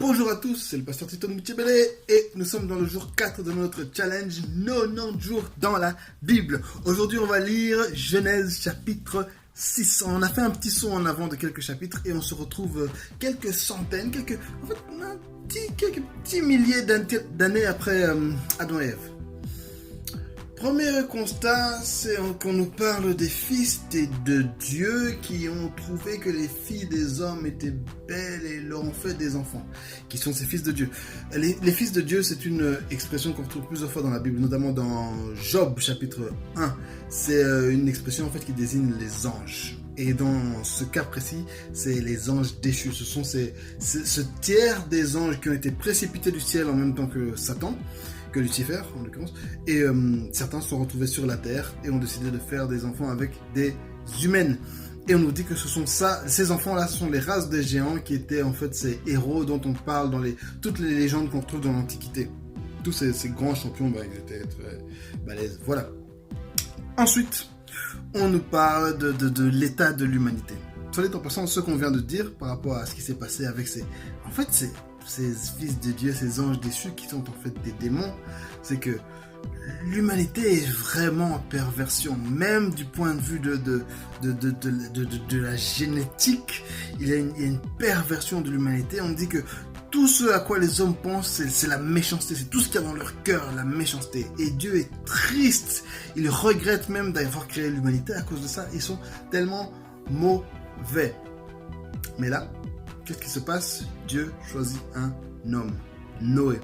Bonjour à tous, c'est le pasteur Tito Moutchebele et nous sommes dans le jour 4 de notre challenge 90 jours dans la Bible. Aujourd'hui, on va lire Genèse chapitre 6. On a fait un petit saut en avant de quelques chapitres et on se retrouve quelques centaines, quelques petits milliers d'années après Adam et Ève. Premier constat, c'est qu'on nous parle des fils de Dieu qui ont trouvé que les filles des hommes étaient belles et leur ont fait des enfants, qui sont ces fils de Dieu. Les fils de Dieu, c'est une expression qu'on retrouve plusieurs fois dans la Bible, notamment dans Job chapitre 1. C'est une expression en fait qui désigne les anges. Et dans ce cas précis, c'est les anges déchus. Ce sont ce tiers des anges qui ont été précipités du ciel en même temps que Satan, que Lucifer en l'occurrence, et certains se sont retrouvés sur la terre et ont décidé de faire des enfants avec des humaines. Et on nous dit que ce sont ces enfants-là, ce sont les races des géants qui étaient en fait ces héros dont on parle dans toutes les légendes qu'on trouve dans l'Antiquité. Tous ces grands champions, ils étaient très balèzes. Voilà. Ensuite, on nous parle de l'état de l'humanité. Soit dit en passant, ce qu'on vient de dire par rapport à ce qui s'est passé avec ces fils de Dieu, ces anges déchus qui sont en fait des démons, c'est que l'humanité est vraiment en perversion, même du point de vue de la génétique. Il y a une perversion de l'humanité. On dit que tout ce à quoi les hommes pensent, c'est la méchanceté, c'est tout ce qu'il y a dans leur cœur, la méchanceté. Et Dieu est triste, il regrette même d'avoir créé l'humanité à cause de ça. Ils sont tellement mauvais. Mais là, qu'est-ce qui se passe? Dieu choisit un homme, Noé.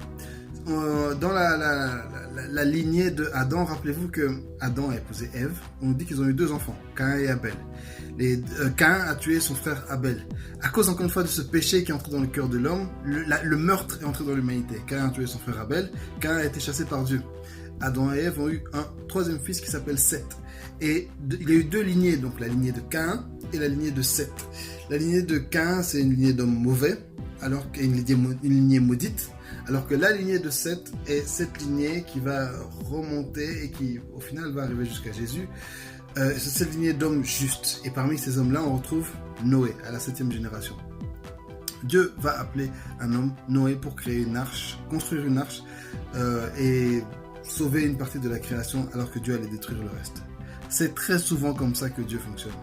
Dans la lignée de Adam, rappelez-vous que Adam a épousé Ève. On nous dit qu'ils ont eu 2 enfants, Caïn et Abel. Caïn a tué son frère Abel. À cause encore une fois de ce péché qui est entré dans le cœur de l'homme, le meurtre est entré dans l'humanité. Caïn a tué son frère Abel. Caïn a été chassé par Dieu. Adam et Ève ont eu un 3e fils qui s'appelle Seth. Et il y a eu 2 lignées, donc la lignée de Caïn et la lignée de Seth. La lignée de Caïn, c'est une lignée d'hommes mauvais, alors qu'il y a une lignée maudite, alors que la lignée de Seth est cette lignée qui va remonter et qui, au final, va arriver jusqu'à Jésus. C'est cette lignée d'hommes justes. Et parmi ces hommes-là, on retrouve Noé, à la 7e génération. Dieu va appeler un homme, Noé, pour créer une arche, construire une arche et sauver une partie de la création, alors que Dieu allait détruire le reste. C'est très souvent comme ça que Dieu fonctionne.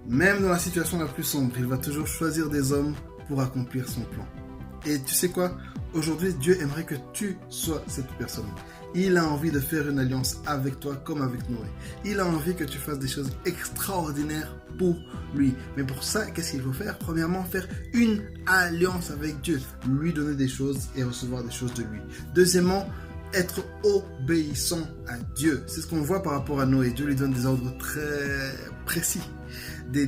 Même dans la situation la plus sombre, il va toujours choisir des hommes pour accomplir son plan. Et tu sais quoi? Aujourd'hui, Dieu aimerait que tu sois cette personne. Il a envie de faire une alliance avec toi comme avec Noé. Il a envie que tu fasses des choses extraordinaires pour lui. Mais pour ça, qu'est-ce qu'il faut faire? Premièrement, faire une alliance avec Dieu. Lui donner des choses et recevoir des choses de lui. Deuxièmement, être obéissant à Dieu. C'est ce qu'on voit par rapport à Noé. Dieu lui donne des ordres très précis, des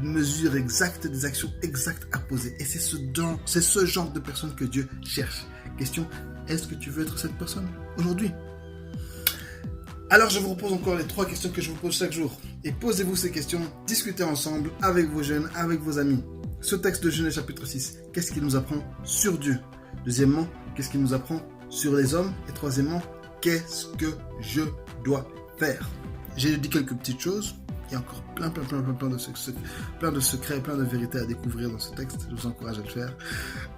mesures exactes, des actions exactes à poser. Et c'est ce genre de personne que Dieu cherche. Question, est-ce que tu veux être cette personne aujourd'hui? Alors je vous repose encore les 3 questions que je vous pose chaque jour. Et posez-vous ces questions, discutez ensemble avec vos jeunes, avec vos amis. Ce texte de Genèse chapitre 6, qu'est-ce qu'il nous apprend sur Dieu? Deuxièmement, qu'est-ce qu'il nous apprend sur les hommes? Et troisièmement, qu'est-ce que je dois faire? J'ai dit quelques petites choses. Il y a encore plein de secrets, plein de vérités à découvrir dans ce texte. Je vous encourage à le faire.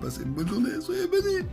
Passez une bonne journée, soyez bénis.